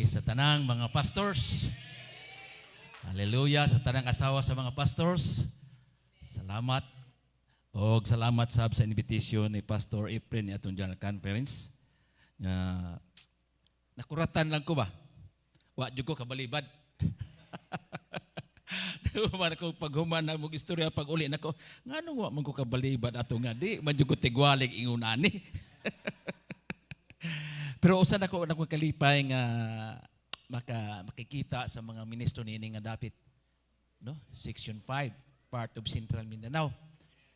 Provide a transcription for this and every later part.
sa tanang mga pastors. Hallelujah sa tanang asawa sa mga pastors. Salamat. O salamat sa invitation ni Pastor Efren ni atong General Conference. Nakuratan lang ko ba? Wa jud ko kabalibad. Human ko paghuman na mong istorya pag uli nako nganong wa man ko kabalibad ato nga di man jud ko tigwalig ingon ani. Pero usa nako kalipay nga makikita sa mga ministro niini nga dapit no section 5 part of Central Mindanao.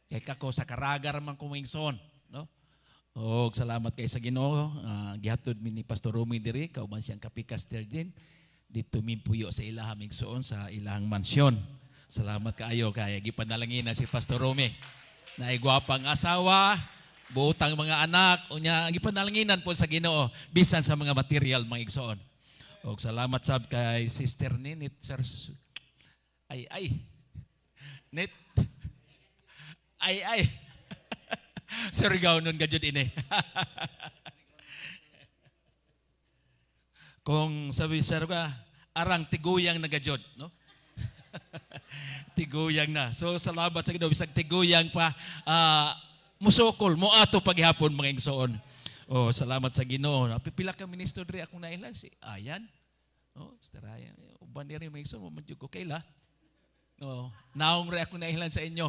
Kay kako sa Caraga man kumingson no. Og salamat kay sa Ginoo gihatod mi ni Pastor Romy diri kauban siyang kapikaster din dito mimpuyo sa ilahang migsoon sa ilahang mansyon. Salamat kaayo kay gipanalangin na si Pastor Romy. Naay gwapang asawa, buotang mga anak, unya gipanalangin po sa Ginoo bisan sa mga material mga igsoon. Og salamat sab kay Sister Ninit Sir Nit Sir Gaunon gajud ini. Kung sabi sir ka, arang tiguyang na gajud, no? Tiguyang na. So salamat sa Ginoo bisag tiguyang pa musokol mo ato paghapon mga igsoon. Oh, salamat sa Ginoo. Pipila ka ministro diri akong nailan si Ayan. Oh, Sister Ayan. Uban diri mga igsoon mo manjud ko kaila. Oh, naong re akong nailan sa inyo.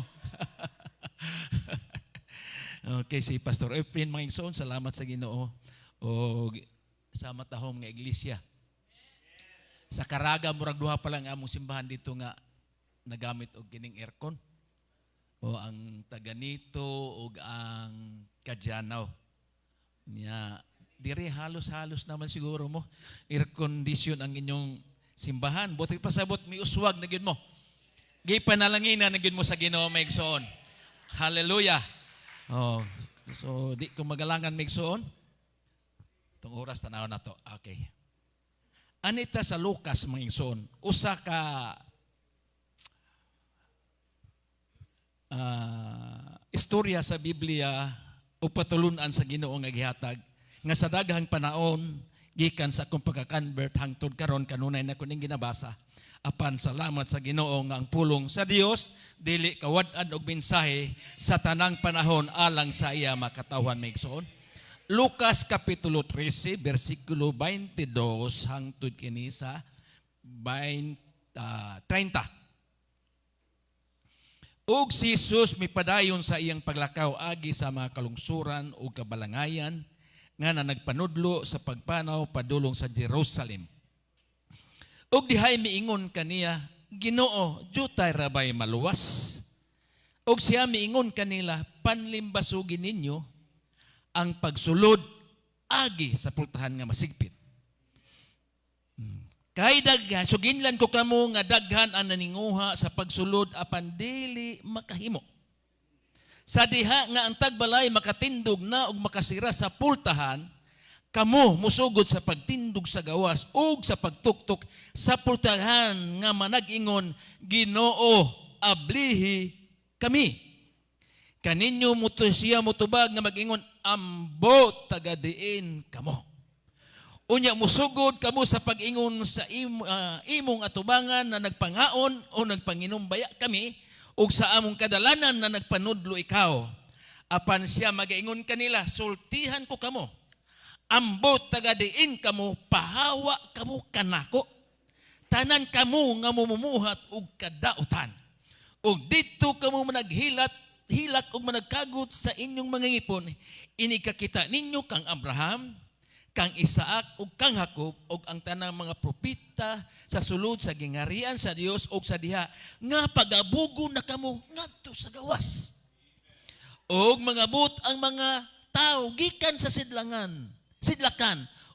Okay, si Pastor Efren mga igsoon, salamat sa Ginoo. O sa matahom nga iglesia. Sa Caraga murag duha pa lang among simbahan dito nga nagamit og kining aircon. O ang Taganito ug ang Kadyanaw. Nya dire halos-halos naman siguro mo air condition ang inyong simbahan. Buti pasabot mi uswag na gyud mo. Gipanalangina na gyud mo sa Ginoo mga igsoon. Hallelujah. Oh, so di ko magalangan migsoon. Itong oras tanaw na to. Okay. Anita sa Lucas mga igsoon, usa ka istorya sa Biblia o patulunan sa Ginoo nga gihatag nga sa daghang panahon gikan sa akong pagka-convert hangtod karon kanunay na kuning ginabasa. Apan salamat sa Ginoo nga ang pulong sa Dios dili kawad-an og mensahe sa tanang panahon alang sa iya makatawhan maigsoon. Lucas kapitulo 13 bersikulo 22 hangtod kini sa 30. Ug si Jesus mipadayon sa iyang paglakaw agi sa mga kalungsuran ug kabalangayan nga nagpanudlo sa pagpanaw padulong sa Jerusalem. Ug dihay miingon kaniya, Ginoo, jutay rabay maluwas. Ug siya miingon kanila, panlimbasugin ninyo ang pagsulod agi sa pultahan nga masigpit. Kay daghan, suginlan ko kamo nga daghan ang naninguha sa pagsulod apan dili makahimo. Sa diha nga ang tagbalay makatindog na ug makasira sa pultahan, kamo musugod sa pagtindog sa gawas ug sa pagtuktok sa pultahan nga manag-ingon, Ginoo, ablihi kami. Kaninyo siya mutubag nga mag-ingon, ambot tagadiin kamo. Unya musugod kamo sa pag-ingon sa imong atubangan na nagpangaon o nagpanginumbaya kami ug sa among kadalanan na nagpanudlo ikaw. Apan siya mag-ingon kanila, sultihan ko kamo. Ambot tagadiin kamo, pahawa kamo kanako. Tanan kamo nga mumumuhat ug kadautan. Ug dito kamo hilak ug managkagot sa inyong mga ngipon. Inikakita ninyo kang Abraham, kang Isaac ug kang Jacob ug ang tanang mga propeta sa sulod sa gingarian sa Dios ug sa diha nga pagabugo na kamo ngadto sa gawas. Ug mangabot ang mga tao gikan sa sidlakan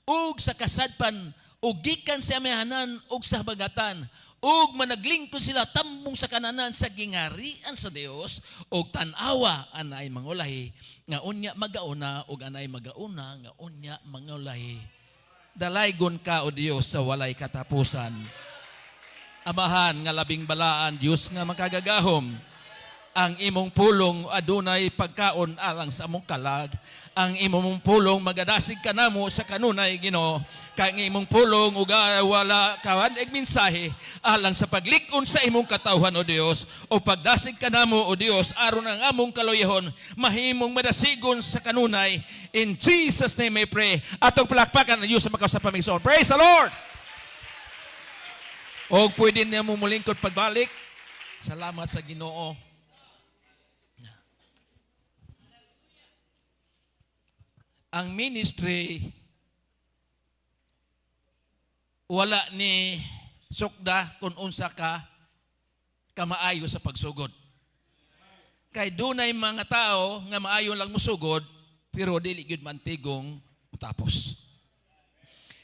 ug sa kasadpan ug gikan sa amihanan ug sa habagatan ug managlingkod sila tambong sa kananan sa gingarian sa Dios ug tan-awa anay mangulahi nga unya magauna ug anay magauna nga unya mangulahi. Dalaygon ka o Dios sa walay katapusan. Amahan nga labing balaan Dios nga makagagahom. Ang imong pulong adunay pagkaon alang sa among kalag. Ang imong pulong magadasig kanamo sa kanunay, Ginoo. Kay ang imong pulong uga wala kawan eg mensahe alang sa paglikon sa imong katawhan, O Dios, o pagdasig kanamo, O Dios, aron ang among kaloyahon mahimong madasigon sa kanunay. In Jesus name I pray. Atong palakpakan ang Diyos sa makasapamigsoon. Praise the Lord. O pwede niya mo mulingkod pagbalik. Salamat sa Ginoo. Ang ministry wala ni sukda kung unsa ka kamaayo sa pagsugod. Kay dunay mga tao nga maayo lang musugod pero dili gyud mantigong utapos.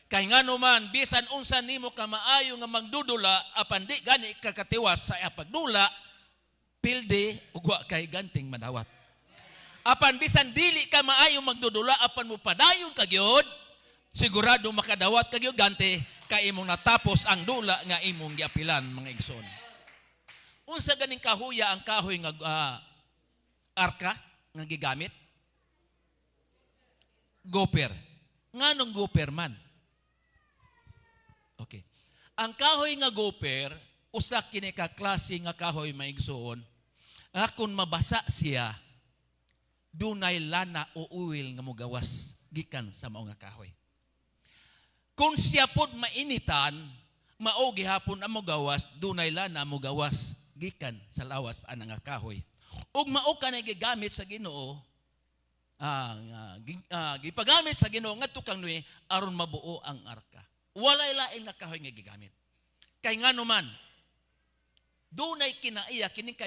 Kay ngano man bisan unsa nimo kamaayo nga magdudula apan di gani kakatiwas sa pagdula, pilde ug wa kay ganting madawat. Apan bisan dili ka maayo magdudula apan mo padayon ka gyud, sigurado makadawat ka gyud gante kay imong natapos ang dula nga imong giapilan, mga igsoon. Unsa ganing kahuya ang kahoy nga arka nga gigamit? Gopher. Nganong gopher man? Okay. Ang kahoy nga gopher usa kini ka klase nga kahoy, mga igsoon, nga kun mabasa siya dunay lana o uwil nga mogawas gikan sa mao nga kahoy. Kung siya pod mainitan, mao gihapon ang mogawas, dunay lana mogawas gikan sa lawas ana nga kahoy. Ug mao kanay gigamit sa Ginoo, gipagamit sa Ginoo ngadto kang Noe aron mabuo ang arka. Walay laing nga kahoy nga gigamit. Kay ngano man dunay kinaiya kining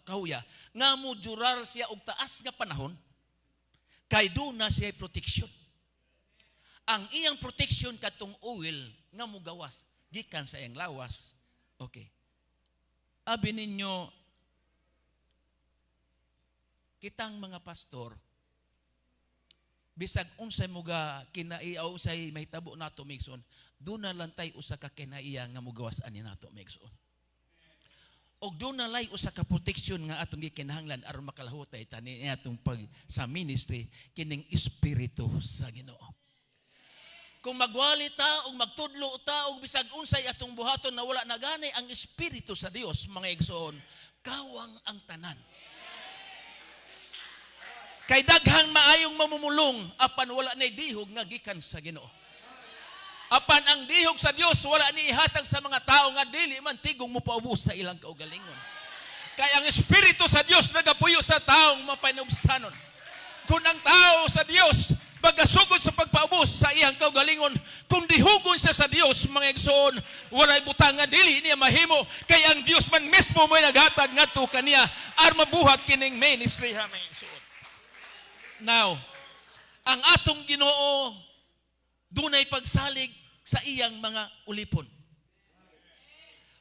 kahuya nga modurar siya og taas nga panahon kay duna siya protection. Ang iyang protection katong oil nga mogawas gikan sa iyang lawas. Okay. Abi ninyo kitang mga pastor bisag unsay muga kinaiya o unsay mahitabo nato, migson, duna lang tay usa ka kinaiya nga mogawas ani nato, migson. Og doon na lay usa ka protection nga atong gikinahanglan aron makalahutay tani atong pag sa ministry kining espiritu sa Ginoo. Kung magwali ta og magtudlo ta og bisag unsay atong buhaton na wala naganay ang espiritu sa Dios, mga igsoon, kawang ang tanan. Kay daghan maayong mamumulong apan wala nay dihog nga gikan sa Ginoo. Apan ang dihog sa Dios wala ni ihatag sa mga tao nga dili man tigong mopaubos sa ilang kaugalingon. Kaya ang Espiritu sa Dios nagapuyo sa taong mapanubsanon. Kung ang tao sa Dios magasugod sa pagpaubos sa iyang kaugalingon, kung dihugon siya sa Dios, mga igsoon, walay butang nga dili niya mahimo. Kaya ang Dios man mismo may naghatag ngadto kaniya aron mabuhat kining ministry, ha, mga igsoon. Now, ang atong Ginoo dunay pagsalig sa iyang mga ulipon.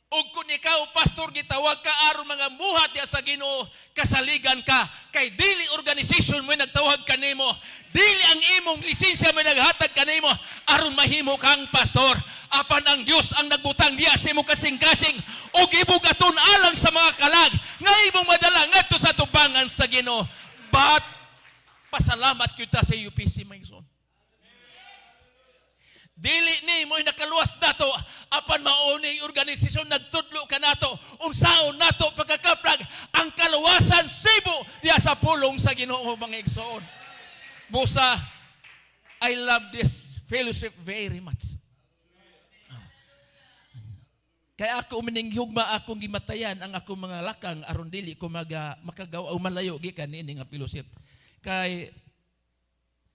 Ug kung ikaw, pastor, gitawag ka aron mga buhat ya sa Ginoo, kasaligan ka. Kay dili organization mo nagtawag kanimo, dili ang imong lisensya mo naghatag kanimo aron mahimo kang pastor. Apan ang Dios ang nagbutang diya sa imong kasing-kasing ug ibugaton alang sa mga kalag nga imong madala ngadto sa tubangan sa Ginoo. But pasalamat kita sa UPC, my son. Dili ni mo'y nakaluwas nato apan mauni organisasyon nagtudlo ka nato unsaon nato pagkakaplag ang kaluwasan Cebu diya sa pulong sa Ginoo, mga igsoon. Busa, I love this fellowship very much. Kaya ako umininghugma akong gimatayan ang akong mga lakang aron dili ko makagawa o malayo gikan ini nga fellowship. Kay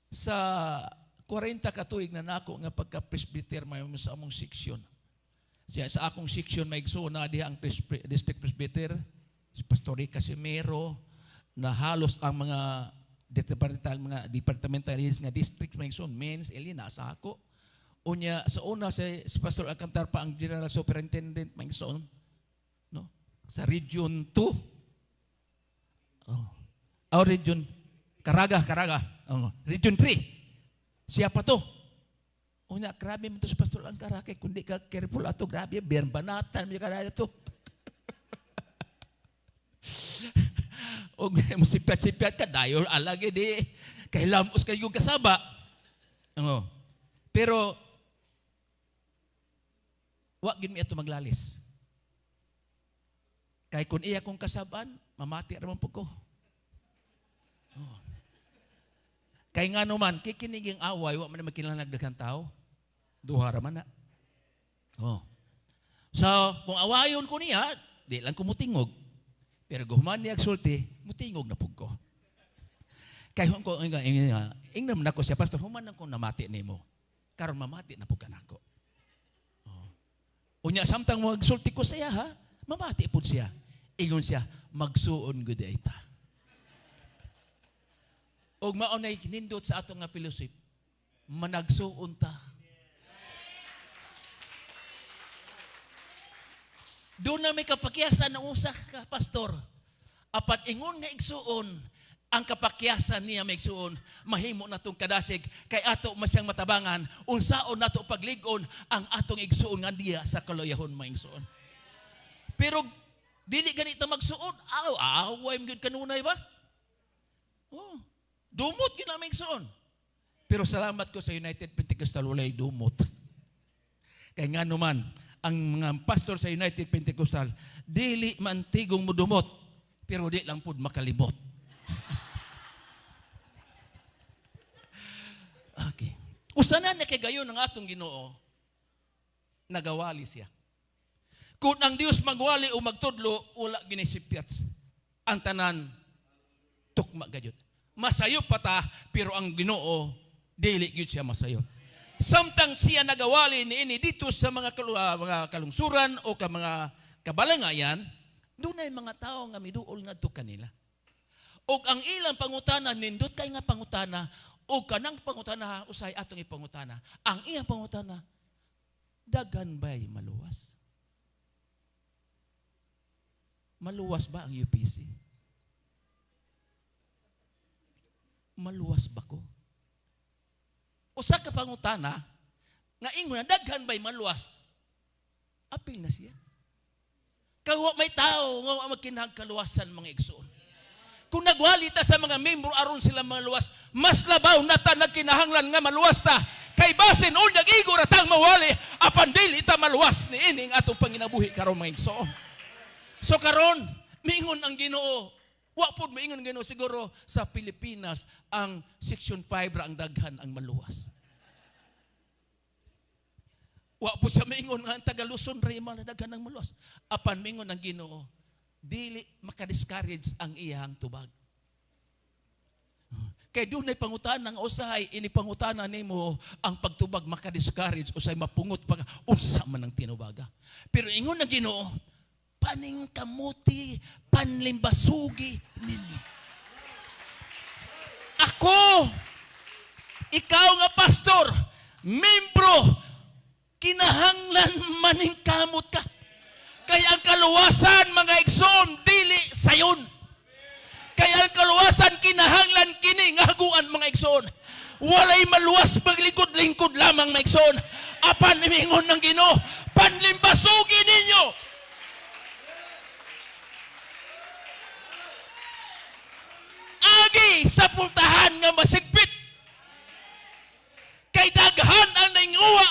sa 40 katuig na nako nga pagka-presbyter may sa among seksyon. Sa akong seksyon may igsoon na diha ang district presbyter, si Pastor Casimiro, na halos ang mga departamentalist nga district may igsoon, Men's, Elina, sa ako. Unya, sa una si Pastor Alcantar pa ang General Superintendent may igsoon, no? Sa Region 2. Region Caraga. Region 3. Siya pa to. Unya, grabe mo to si Pastor Alcantar, kay kundi ka careful ato, grabe, berbanatan mo ka na ito. O mo sipyat-sipyat ka, dayo alagi di. Kay lamos kayo kasaba. Pero, wag gid mi ato maglalis. Kay kung iya kong kasaban, mamati raman po ko. Kay nga naman, kikiniging away, wag man na magkinalagdagang tao. Duha raman na. So, kung awayon ko niya, di lang ko mutingog. Pero guhuman niya agsulti, mutingog na po ko. Kay ko, ingnan na ko siya, Pastor, human na ko namati ni mo. Karon mamati na po ka na ko. Unya, samtang magsulti ko siya, ha? Mamati po siya. Ingon siya, magsuon ko di ita. Og maunay nindot sa atong nga fellowship, managsuon ta. Doon na may kapakyasan ng usa ka, Pastor. Apat ingon nga igsuon, ang kapakyasan niya may igsuon, mahimo na itong kadasig, kay ato masyang matabangan, unsaon na ito pagligon, ang atong igsuon nga diya sa kaluyahon may igsuon. Pero, dili ganito magsuon, away mo yun kanunay ba? Dumot yun ang may igsuon. Pero salamat ko sa United Pentecostal, walay dumot. Kaya nga naman, ang mga pastor sa United Pentecostal, dili mantigong mudumot, pero di lang pud makalimot. Okay. Usanan na kay gayon ng atong Ginoo, nagawali siya. Kung ang Dios magwali o magtudlo, wala ginisipyat. Ang tanan, tukma gayud. Masayo pa ta, pero ang Ginoo, dili gyud siya masayo. Samtang siya nagawali niini dito sa mga kalungsuran o mga kabalangayan, doon ay mga tao nga miduol ngadto kanila. O ang ilang pangutana, nindot kay nga pangutana, o kanang pangutana, usay atong ipangutana. Ang iyang pangutana, dagan ba'y maluwas? Maluwas ba ang UPC? Maluwas ba ko? Usa ka pangutana, nga ingon na daghan ba'y maluwas? Apil na siya. Kawa may tao nga magkinahang kaluwasan mga igsoon. Kung nagwali ta sa mga membro aron sila maluwas, mas labaw na ta nagkinahanglan nga maluwas ta. Kay basin o nag-igo na tang mawali, apan dili ta maluwas ni ining atong panginabuhi karon mga igsoon. So karon, miingon ang Ginoo, wa pud maingon ang Ginoo siguro sa Pilipinas ang Section 5 ra ang daghan ang maluwas. Wa po siya maingon nga ang taga-Luzon Rima na daghan ang maluwas. Apan maingon ang Ginoo, dili makadiscourage ang iyang tubag. Kay doon ay pangutanang usahay, inipangutanan nimo ang pagtubag makadiscourage usay mapungot pag unsa man ang tinubaga. Pero ingon ang Ginoo, paning kamuti, panlimbasugi ninyo. Ako, ikaw nga pastor, membro, kinahanglan maning kamot ka. Kaya ang kaluwasan, mga igsoon, dili sayon. Kaya ang kaluwasan, kinahanglan kini nga haguan, mga igsoon. Walay maluwas paglingkod-lingkod lamang, mga igsoon. Apan imingon ng Ginoo, panlimbasugi ninyo. Agi sa pultahan nga masigpit. Kay daghan ang nainguwa,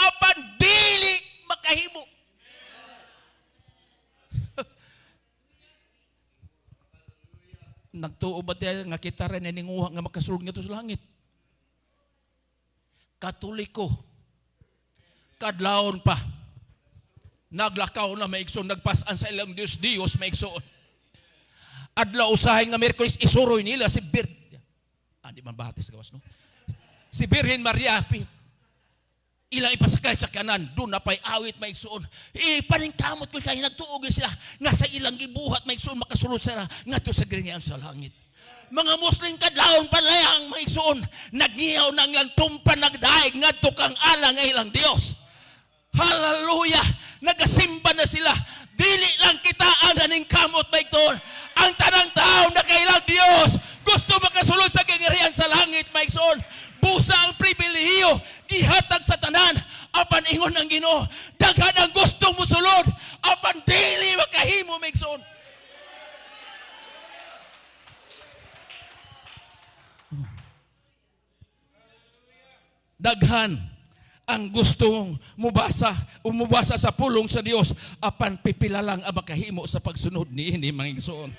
apan dili makahimo. Nagtuo ba tayo nga kita rin na ninguha nga makasulog nga to sa langit? Katoliko, kadlawon pa, naglakaw na maigsoon, nagpasan sa ilang Diyos maigsoon. Adlaw usahay nga Merkulis, isuroy nila si di man batis gawas, no? Si Birhen Maria, ilang ipasakay sa kanan, doon na pa'y awit maigsoon. Paningkamot ko kayo, nagtuog sila, nga sa ilang gibuhat maigsoon, makasulod sila, nga to sa grinyan sa langit. Mga Muslim kadlawon palayang maigsoon, nagngiyaw ng ilang tumpan, nagdaig, nga to kang alang ng ilang Diyos. Hallelujah! Nagasimba na sila. Dili lang kita ang naningkamot maigsoon. Ang tanang tao na kailang Diyos, gusto makasulod sa kangirihan sa langit maigsoon. Busa ang pribilehiyo, gihatag sa tanan, apan ingon ang Ginoo, daghan ang gustong musulod, apan dili makahimo maigsoon. Daghan ang gustong umubasa sa pulong sa Dios apan pipila lang ang makahimo sa pagsunod niini mga igsoon.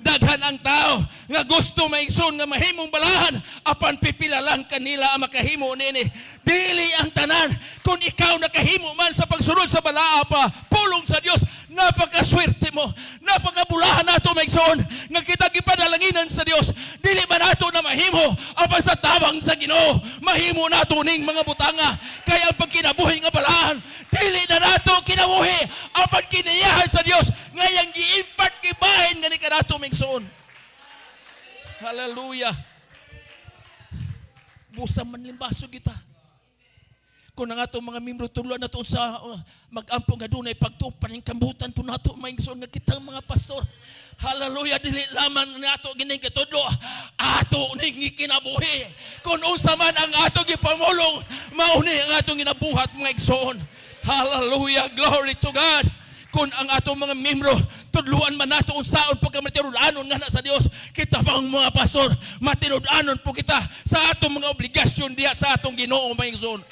Daghan ang tao nga gusto maigsoon nga mahimong balahan apan pipila lang kanila ang makahimo niini. Dili ang tanan. Kung ikaw nakahimo man sa pagsunod sa balaa pa pulong sa Dios, napakaswerte mo. Napakabulahan nato maigsoon nga kita gipadalanginan sa Dios. Dili man nato na mahimo apan sa tabang sa Ginoo mahimo nato ning mga butanga. Kaya ang pagkinabuhi nga balahan dili na nato kinabuhi apan kiniyahan sa Dios ngayang gi-impart kibahin nga ni kanato maigsoon. Hallelujah. Busa man limbaso kita. Kung ang atong mga membro tuluan nato sa mag-ampo nga dunay pagtupan ning kambutan po nato maigsoon nga kitang mga pastor. Hallelujah, dili lamang nato gining katudlo, ato ning kinabuhi. Kung unsa man ang ato gipamulong, mao ni ang atong ginabuhat mga igsoon. Hallelujah, glory to God. Kung ang atong mga membro tudluan man nato unsaon pagkamatinud-anon nga na sa Dios, kita bang mga pastor matinud-anon po kita sa atong mga obligasyon diha sa atong Ginoo mga igsoon.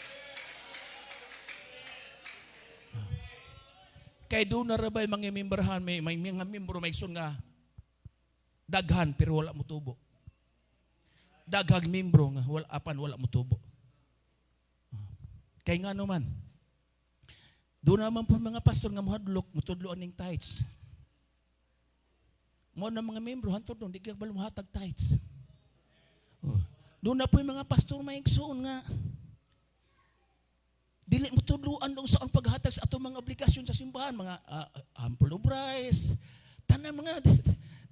Kay doon na rabay mga memberhan, may mga membro may sun nga daghan pero wala mo tubo. Daghang membro nga wala mo tubo. Kay nga naman, doon naman po mga pastor nga mohadlok, mutudloan ning tithes. Mo na mga membro, hantod doon, di kaya balumuhatag tithes. Doon na po yung mga pastor may igsoon nga, dili mo tudluan dong sa ang paghatag sa atong mga obligasyon sa simbahan, mga ample of rice, tanan mga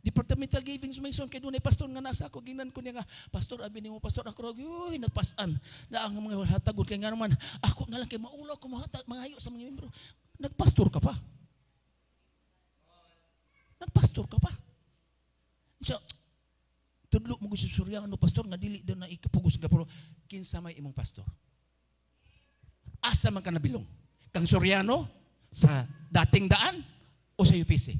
departmental givings may son kay dunay pastor nga nasa ako ginan ko niya nga pastor abi nimo pastor ako uy nagpasan na ang mga hatagon kay nga naman ako na lang kay maulaw ko mahatag mangayo sa mga membro. Nagpastor ka pa. So, tudlo mo gusto suryano pastor nga dili daw na ikapugos nga pero kinsa may imong pastor. Asa man ka nabilong? Kang Suryano sa dating daan o sa UPC?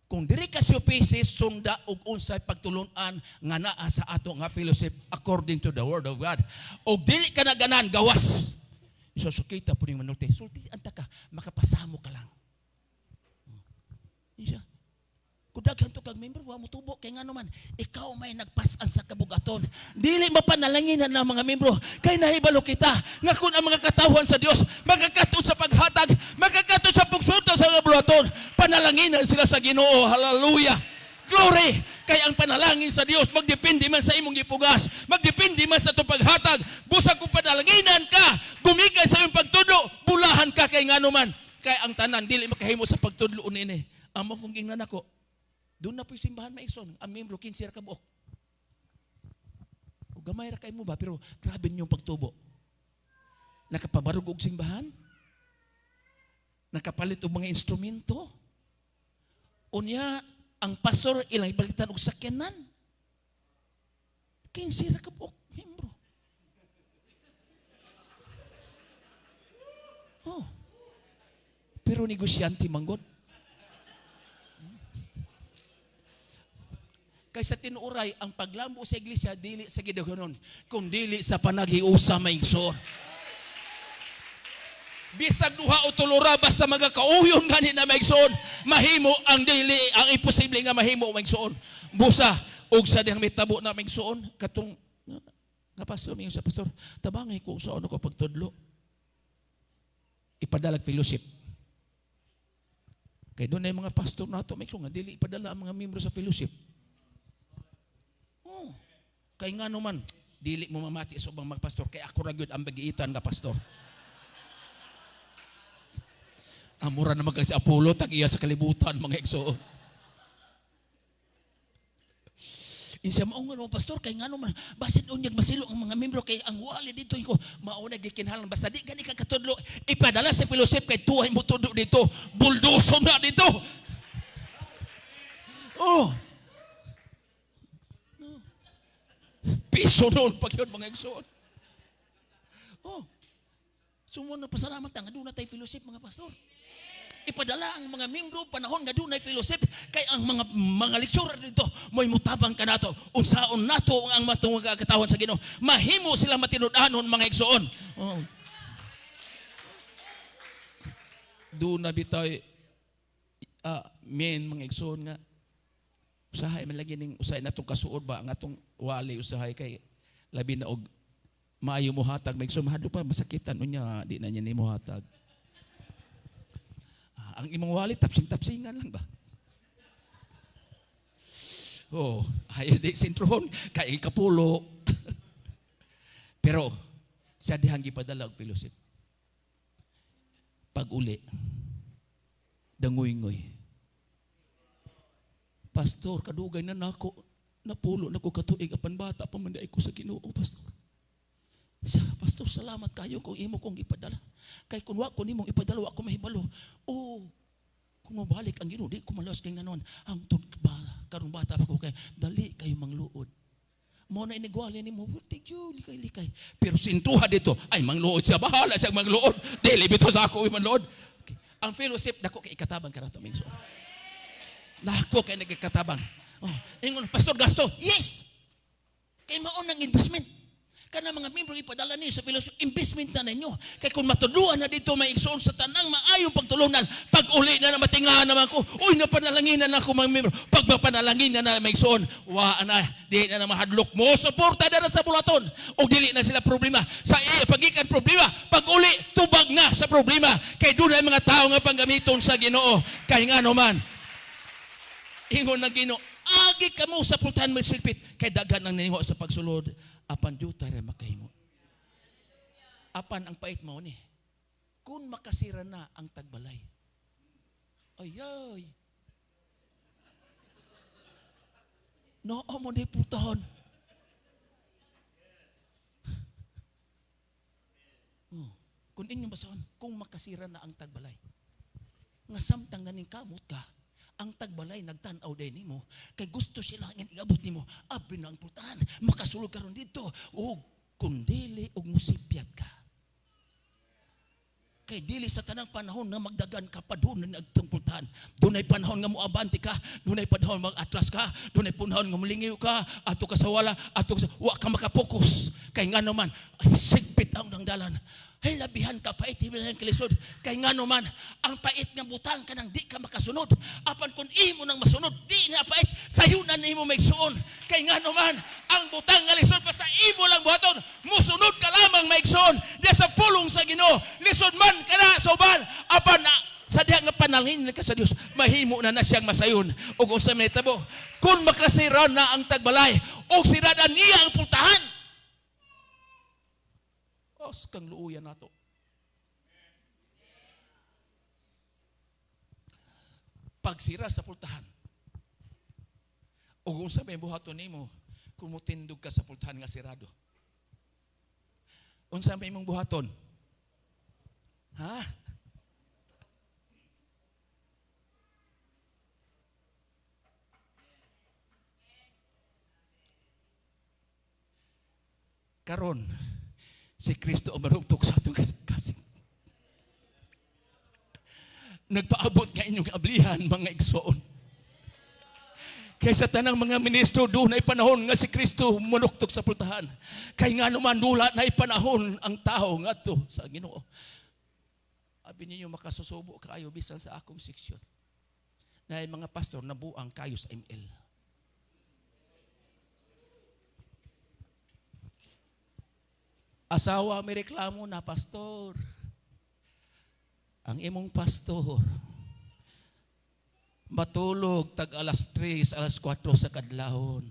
Kung diri ka sa UPC, sunda og unsay pagtulunan nga naa sa ato nga fellowship according to the Word of God. O dili ka na ganan, gawas. Isusukita po ning manulti. Sulti anta ka, makapasamo ka lang. Isa. Kung daghan to kag member, wa mo tubo kay ngano man ikaw may nagpasan sa kabugaton. Dili mapanalanginan ng mga membro kay nahibalo kita nga kun ang mga katawhan sa Dios magkakato sa paghatag, magkakato sa pagsulta sa kabugaton, panalanginan sila sa Ginoo. Hallelujah. Glory. Kay ang panalangin sa Dios magdepende man sa imong gipugas, magdepende man sa itong paghatag. Busa kung panalanginan ka, gumigay sa imong pagtudlo, bulahan ka kay ngano man. Kay ang tanan dili makahimo sa pagtudlo ini. Amo kung gingnan ako. Doon na po yung simbahan maison. Ang membro, 15 ka buok. O gamay ra kay mo ba, pero grabe niyong pagtubo. Nakapabarog og simbahan? Nakapalit og mga instrumento? Unya, ang pastor ilang ibalitan og sakyanan? 15 ra ka buok, membro. Oh. Pero negosyante manggod. Kaysa tinuuray ang paglambo sa iglesia dili sa gidagonon kung dili sa panaghiusa maigsoon. Bisag duha o tulura basta magakauyon gani na maigsoon, mahimo ang dili ang imposible nga mahimo maigsoon. Busa og sa dihang mitabo na maigsoon katong nga pastor mingon sa pastor, tabangay ko sa ano ko pagtudlo. Ipadalag fellowship. Kay doon na yung mga pastor nato maigsoon nga dili ipadala ang mga miyembro sa fellowship. Kay nga naman, dili mo mamati sa ubang magpastor, kay ako ragyod ang bagiitan nga pastor. Amura naman kasi Apollo, tag-iya sa kalibutan, mga igsoon. Insa mao nga pastor, kay nga naman, basit unyag masilo ang mga membro, kay ang wali dito, ko mauna gikinhalan, basta di gani ka katudlo, ipadala sa fellowship, kay tuhay mo tudlo dito, buldoso na dito. Oh, piso noon pag yun mga igsoon. Oh. Sumo na pasalamat nga doon na tayo fellowship mga pastor. ipadala ang mga membro panahon nga dunay fellowship kay ang mga leksyura dito mo'y mutabang kanato unsaon nato ang matong katawan sa Ginoo mahimo sila matinud-anon mga igsoon. Doon na bitoy men mga igsoon nga usahay man lagi ning usahay natong kasuod ba ang atong wali usahay kay labi na og maayo mo hatag may sumahado pa masakitan unya di na niya ni mo hatag. Ang imong wali tapsing-tapsingan lang ba? Ay di sintrohon kay kapulo. Pero sa dihang gipadala og fellowship. Pag uli dangoy-ngoy. Pastor, kadugay na nako napulo na ko katuig apan bata pa man ko sa Ginoo, pastor. Pastor, salamat kayo kung imo kong ipadala. Kay kung wa ko nimong ipadala, wa ko mahibalo. Kung mabalik ang Ginoo, di ko malos kay nganon. Ang karong bata pa ko kay dali kayo mangluod. Mo na inigwali nimo, thank you, likay-likay. Pero sintuha dito, ay mangluod siya, bahala siya mangluod. Dili bitaw sa ako mangluod. Okay. Ang fellowship dako kay ikatabang kanato mingso. Dako kay nagikatabang. Ingon, pastor gasto. Yes. Kay mao nang investment. Kana mga membro ipadala niyo sa fellowship, investment na ninyo. Kaya kung matuluan na dito may igsoon sa tanang maayong pagtulunan, pag uli na matingahan naman ko, napanalanginan na ako mga membro. Pag mapanalanginan na may igsoon, di na mahadlok mo, suporta na sa bulaton. O dili na sila problema. Sa pagikan problema, pag uli, tubag na sa problema. Kaya doon ay mga tao nga panggamiton sa Ginoo. Kaya nga naman, ingon ng Ginoo, agi ka mo sa pultahan may silpit, kay daghan ang naningo sa pagsulod. Apan juta rin makahimo. Apan ang pait mo ni. Kung makasira na ang tagbalay. Ay. No, mo na putahon. Kung inyong basahan, kung makasira na ang tagbalay. Nga samtang naning kamot ka, ang tagbalay nagtanaw din nimo kay gusto sila ngin iabot nimo abri na ang pultahan makasulod karon dito og kundili og musipyat ka kay dili sa tanang panahon na magdagan ka pa doon na nagtang pultahan dunay panahon nga moabanti ka dunay panahon mag-atlas ka dunay panahon nga mulingiw ka ato ka sa wala ato ka wa ka makapokus kay ngano man ay sigpit ang dalan. Ay labihan ka pait hibilang kalisod kay ngano man ang pait nga butang ka nang di ka makasunod apan kun imo nang masunod di na pait sayunan nimo maigsuon kay ngano man ang butang nga lisod basta imo lang buhaton musunod ka lamang maigsuon di sa pulong sa Ginoo lisod man kana sa uban apan sa diha nga panalangin ka sa Dios mahimo na siyang masayon ug unsa man hitabo kun makasira na ang tagbalay ug sirada niya ang pultahan kang luuyan nato. Pagsira sa pultahan. O kung sa may buhaton nimo, kumutindog ka sa pultahan nga sirado. Unsa may mong buhaton? Ha? Karon, si Kristo ang marugtok sa itong kasing. Nagpaabot nga inyong ablihan, mga igsoon. Kaya sa tanang mga ministro, doon ay panahon nga si Kristo manuktok sa pultahan. Kaya nga naman nula na panahon ang tao nga to sa Ginoo. Abi ninyo makasusubo kayo bisan sa akong seksyon. Na mga pastor na buang kayo sa ML. Asawa may reklamo na, pastor. Ang imong pastor matulog tag alas 3, alas 4 sa kadlawon.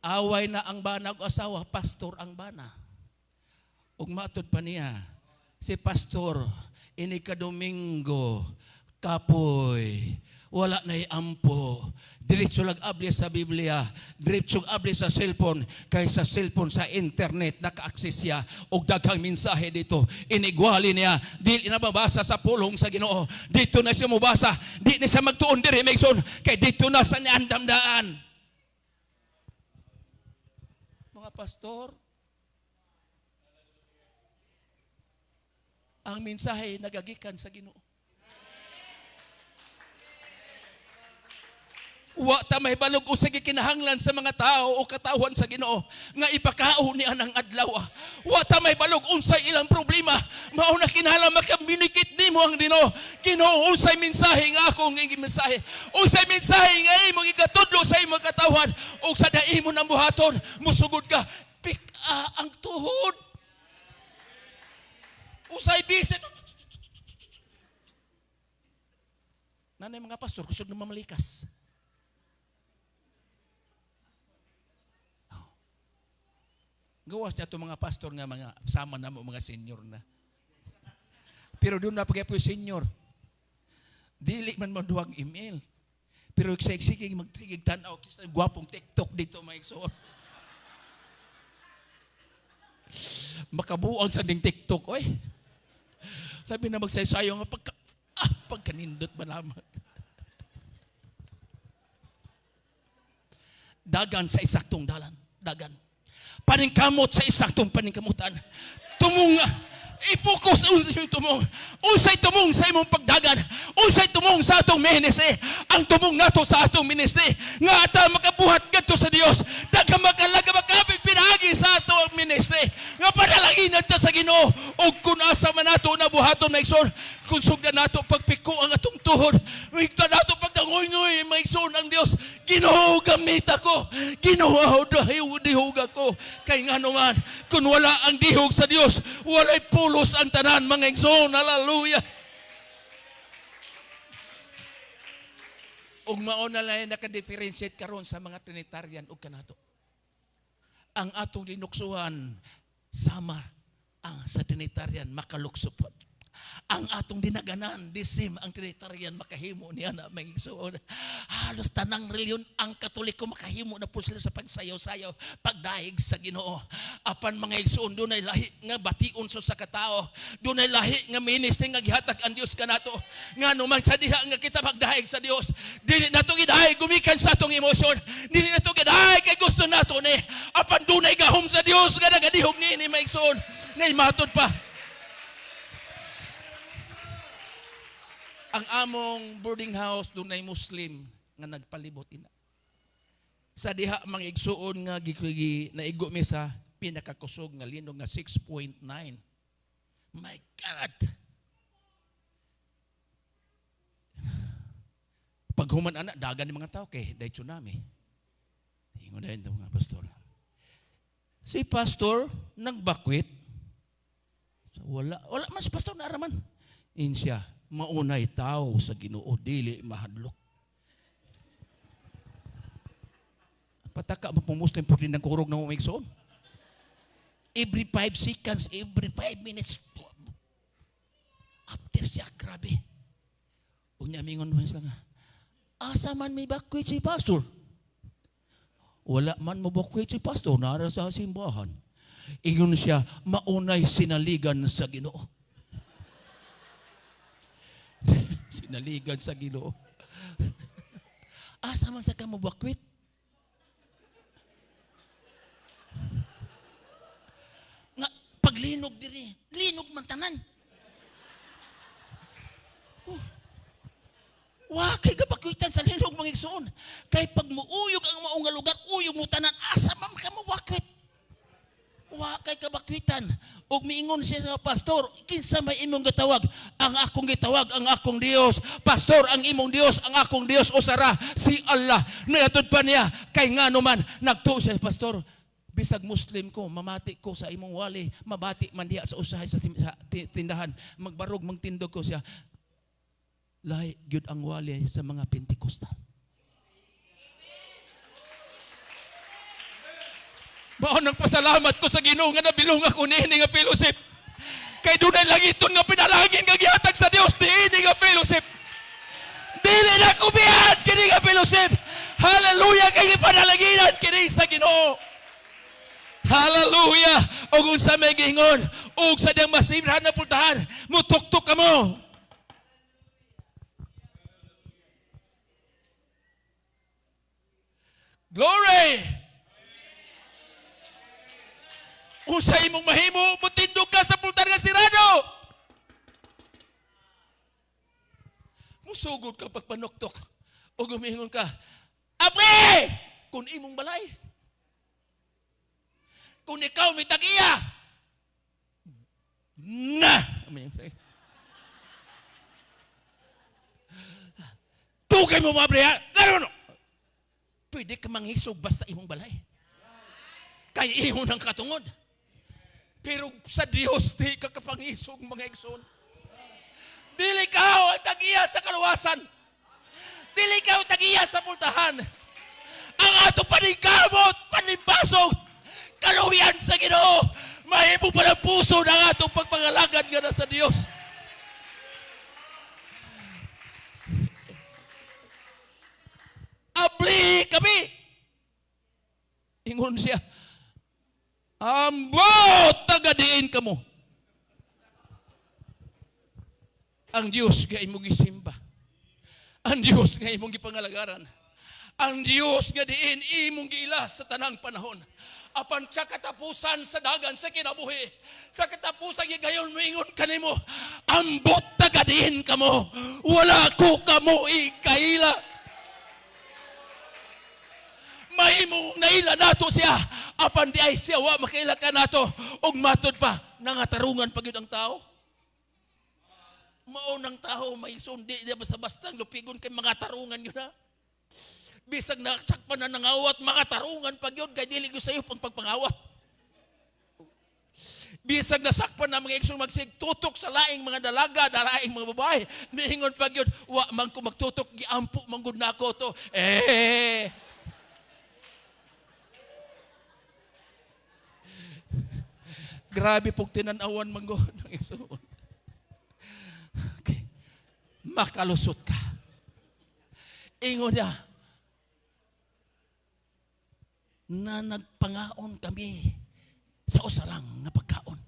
Away na ang bana og asawa, pastor ang bana. Ug matud pa niya, si pastor ini ka Domingo kapoy, wala na ampo. Diretso lang abli sa Biblia, diretso abli sa cellphone, kay sa cellphone sa internet naka-access siya og daghang mensahe dito. Inigwali niya, dili na mabasa sa pulong sa Ginoo. Dito na siya mabasa, di na siya magtuon diri Mason, kay dito na sa niandamdaan. Mga pastor, ang mensahe nagagikan sa Ginoo. Wa ta mahibalog usay gikinahanglan sa mga tao o katawhan sa Ginoo nga ipakao niya ang adlaw. Wa ta mahibalog unsay ilang problema, mao na kinahanglan maka-communicate nimo ang Ginoo. Ginoo, unsay mensahe nga akong gimensahe, unsay mensahe nga imong igatudlo sa imong katawhan, ug sa daimo nang buhaton musugod ka ang tuhod. Usay bisit. Nanay mga pastor kusog na mamalikas. Gawas niya itong mga pastor nga mga sama na mo mga senior na. Pero doon na pagkapo yung senior. Dili man mo duwag email. Pero sige magtigig tanaw kasi gwapong TikTok dito mga igsoon. Makabuang sa ding TikTok, oy. Labi na magsaysayo nga pagkanindot ba naman. Dagan sa isaktong dalan. Dagan. Paningkamot sa isaktong paningkamutan. Tumunga. I-focus unsay tumong. Unsay tumong sa imong pagdagan. Unsay tumong sa atong ministry. Ang tumong nato sa atong ministry. Nga ata makabuhat kadto sa Dios. Daga makalaga makapit pinagi sa atong ministry. Nga panalangin ta sa Ginoo. Og kun asa man nato nabuhaton na igsoon. Kung sugdan nato pagpiko ang atong tuhod. Higda nato pagdangoy-ngoy maigsoon ang Dios. Ginoo gamit ako. Ginoo dihog ako. Kay ngano man kun wala ang dihog sa Dios, walay pulos ang tanan mga igsoon. Hallelujah. Og mao na lang naka-differentiate karon sa mga Trinitarian ug kanato. Ang atong linuksuhan sama ang sa Trinitarian makaluksupot. Ang atong dinaganan, disim ang Trinitarian makahimo niya na mga igsoon. Halos tanang reliyon ang Katoliko makahimo na po sila sa pagsayaw-sayaw, pagdaig sa Ginoo. Apan mga igsoon, doon ay lahi nga bation so sa katao. Doon ay lahi nga ministry nga gihatag ang Dios kanato. Nga naman sa diha nga kita magdaig sa Dios. Dili nato gidaig gumikan sa atong emosyon. Dili nato gidaig kay gusto nato ni. Apan doon ay gahom sa Dios nga nagadihog ni mga igsoon. Ngay matod pa. Ang among boarding house doon ay Muslim nga nagpalibot ina. Sa diha mga igsuon nga naigo mi sa pinakakusog nga linog nga 6.9. My God! Pag human ana, dagan ni mga tao kay day tsunami. Ingon na yun mga pastor. Si pastor nagbakwit. Wala man si pastor naaraman. Insya. Maunay tao sa Ginoo dili mahadlok. Pataka mo Muslim pud ng kurog na mo igsoon. Every 5 seconds, every 5 minutes. After siya, grabe. Unya mingon mo nga, asa man may bakwit si pastor? Wala man mo bakwit si pastor, nara sa simbahan. Ingon siya, maunay sinaligan sa Ginoo. Sinaligan sa Ginoo. Asa man sa kamo bakwit? Nga paglinog diri, linog man tanan. Wa kay gabakwitan sa linog mga igsoon. Kay pag muuyog ang maong nga lugar, uyog mo tanan, asa man kamo bakwit? Wa kay kabakwitan. Og miingon siya sa pastor, kinsa may imong gitawag? Ang akong gitawag, ang akong Dios. Pastor, ang imong Dios, ang akong Dios usara si Allah. Niatod pa niya kay ngano man nagtuo siya pastor. Bisag Muslim ko, mamati ko sa imong wali, mabati man diha sa usahay sa tindahan, magbarog magtindog ko siya. Lahi gyud ang wali sa mga Pentecostal. Mao nang pasalamat ko sa Ginoo nga nabilong ako niini nga fellowship. Kay dunay langiton nga pinalangin nga gihatag sa Dios niini nga fellowship. Dili na ko biyan kini nga fellowship. Hallelujah kay ipanalanginan kini sa Ginoo. Hallelujah. Og unsa may giingon, og sa diyang masibran na pultahan, mutuktok ka mo. Glory! Usay mong mahimo, mutindog ka sa pultar nga sirado. sugod ka pagpanuktok o gumingon ka, Abri! Kung imong balay. Kung ikaw may tagiya, na! Tugay mo mga breha! Gano'n! Pwede ka manghisog basta imong balay. Kaya imo ng katungod. Pero sa Diyos, di ka kapanghisog mga igsoon. Dili ka ang tagiya sa kaluwasan. Dili ka ang tagiya sa pultahan. Ang ato paningkamot, panimbasog, kaluyan sa Ginoo. Mahimo pa ng puso ng atong pagpangalagad nga na sa Diyos. Abli kami. Ingon siya, ambot tagadiin ka mo. Ang Diyos nga imong gisimba. Ang Diyos nga imong gipangalagaran. Ang Diyos nga diin imong giilas sa tanang panahon. Apan sa katapusan sa dagan sa kinabuhi, sa katapusan gayon mo ingon kanimo, ambot tagadiin ka mo. Wala ko kamo ikaila. Mahimong naila nato siya, apan di ay siya wa makaila ka nato, og matod pa, nangatarungan pag yun ang tao. Maunang tao, may sundi, di basta-basta lupigon kay mga tarungan yun ha. Bisag na sakpan na nangawat, mga tarungan pag yun, kay dili ko sa iyo pang pagpangawat. Bisag na sakpan na mga igsoon magsig, tutok sa laing mga dalaga, dalaing mga babae, miingon pag yun, wa man ko magtutok, giampo manggod na ako to. Grabe pong tinanawan manggod ng igsoon. Okay. Makalusot ka. Ingon niya, na nagpangaon kami sa usalang na pagkaon.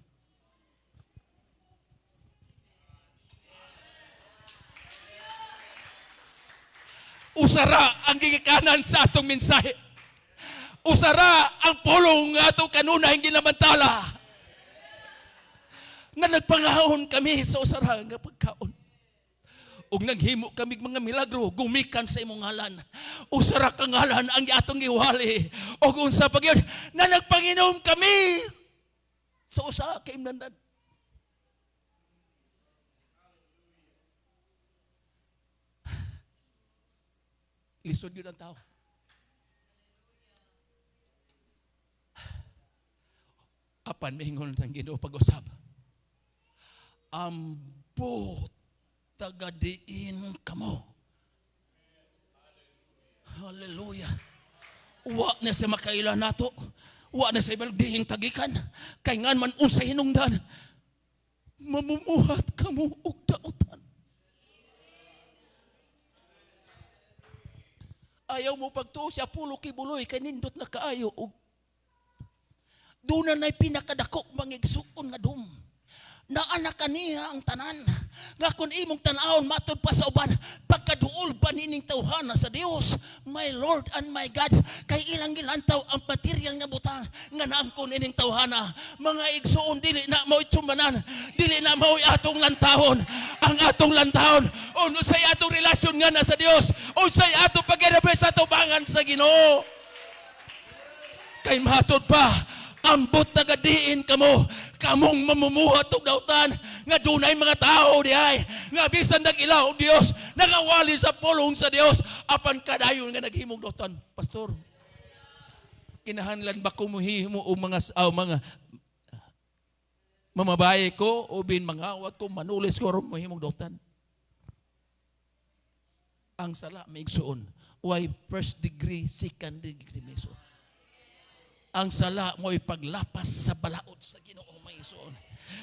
Usara ang gigikanan sa atong mensahe. Usara ang pulong nga atong kanunay ginamantala. Na nagpangaon kami sa usara nga pagkaon. Ug naghimo kami mga milagro, gumikan sa imong ngalan. Usara ka ngalan ang atong giwali. Ug unsa pa gyud na nagpanginom kami sa usa ka imnanan. Lisod yun ang tao. Apan miingon ang Ginoo pag-usab. Ambot tagadiin kamo. Hallelujah. Wa na sa makaila nato. Wa na sa ibaludihing tagikan. Kay ngan man unsa hinungdan. Mamumuhat kamo og dautan. Ayaw mo pagtuo siya pulo kibuloy kay nindot na kaayo og doon na pinakadako mangigsuon nga dum. Naanak kaniya ang tanan. Nga kung imong tanahon matod pa sa uban, pagkaduol ba nining tawhana sa Dios, my Lord and my God, kay ilang gilantaw ang material nga butang nga naangkon ining tawhana. Mga igsuon, dili na mo'y tumanan, dili na mo'y atong lantahon. Ang atong lantahon, unsay atong relasyon nga na sa Dios, unsay atong pag-irabay sa tubangan sa Ginoo. Kay matod pa, ambot tagadiin kamo, kamong mamumuhat og dautan nga dunay mga tao diay nga bisan nagilaw og Dios, nagawali sa pulong sa Dios, apan kadayon nga naghimog dautan. Pastor, kinahanglan ba ko muhimo og mga mamabaye ko o bin mangawat ko manulis ko ron muhimog dautan? Ang sala may igsuon, why first degree, second degree may igsuon. Ang sala mo ipaglapas sa balaod sa Ginoo may igsoon.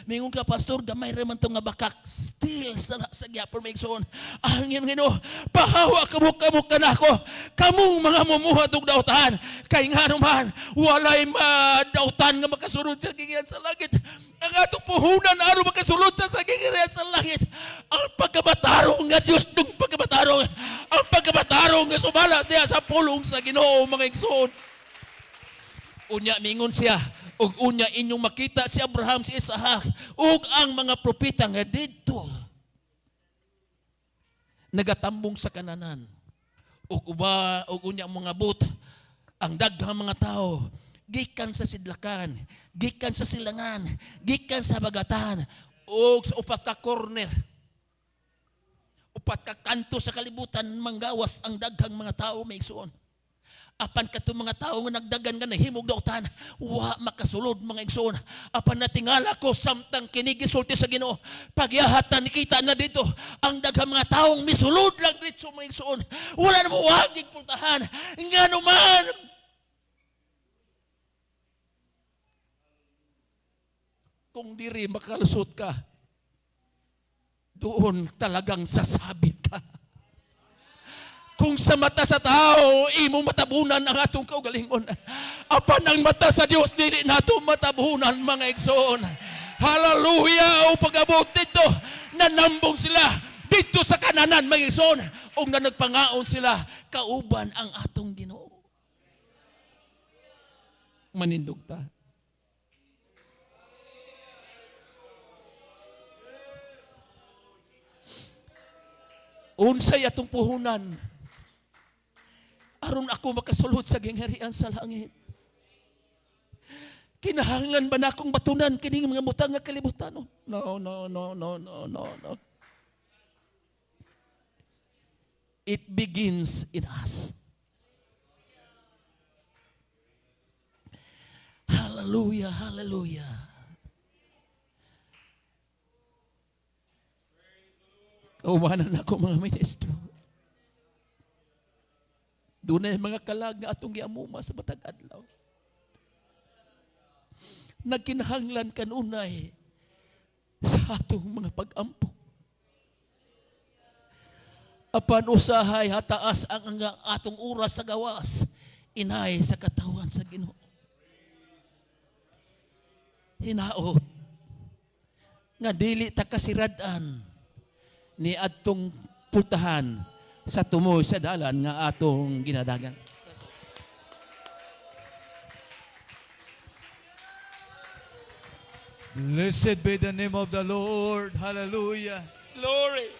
Mingon ka, pastor, gamay raman to nga bakak, still sala sa gyapon may igsoon. Ang Ginoo, pahawa kamo kanako, kamong mga mumuhat og dautan, kay nga naman walay madautan nga makasulod sa gingyan sa langit. Ang atong puhunan aron makasulod sa gingyan sa langit. Ang pagkabatarong nga Dios dung pagkabatarong, ang pagkabatarong nga sumala diha sa pulong sa Ginoo mga igsoon. Unya mingon siya, ug unya inyong makita si Abraham, si Isaac, ug ang mga propeta nga didto. nagatambong sa kananan. Ug unya mga but ang daghang mga tao gikan sa sidlakan, gikan sa silangan, gikan sa bagatan, ug sa upat ka corner, upat ka kanto sa kalibutan manggawas ang daghang mga tao maigsoon. Apan kato mga tao nga nagdagan nga nahimog dautan, wa makasulod mga igsoon. Apan natingala ko samtang kinigisulti sa Ginoo, pagyahatan nikita na dito ang daghang mga taong misulod lang dito mga igsoon. Wala na mo wagig pultahan. Ngano man kung diri makalusot ka, doon talagang sasabit ka. Kung sa mata sa tao, imo matabunan ang atong kaugalingon. Apan ang mata sa Dios, dili nato matabunan mga igsoon. Hallelujah! O pag-abot dito, nanambong sila dito sa kananan mga igsoon. O na nagpangaon sila, kauban ang atong Ginoo. Manindog ta. Unsay atong puhunan aron ako makasulod sa gingharian sa langit. Kinahanglan ba na akong batunan kining mga butang nga kalibutan? No. It begins in us. Hallelujah, hallelujah. Kaumanan ako mga ministro. Doon na mga kalag nga atong giamuma sa batag adlaw. Nagkinahanglan kanunay sa atong mga pag-ampo. Apan usahay hataas ang atong oras sa gawas, inay sa katawan sa Ginoo. Hinaot nga dili ta kasiradan ni adtong pultahan sa tumoy sa dalan nga atong ginadagan. Blessed be the name of the Lord. Hallelujah. Glory.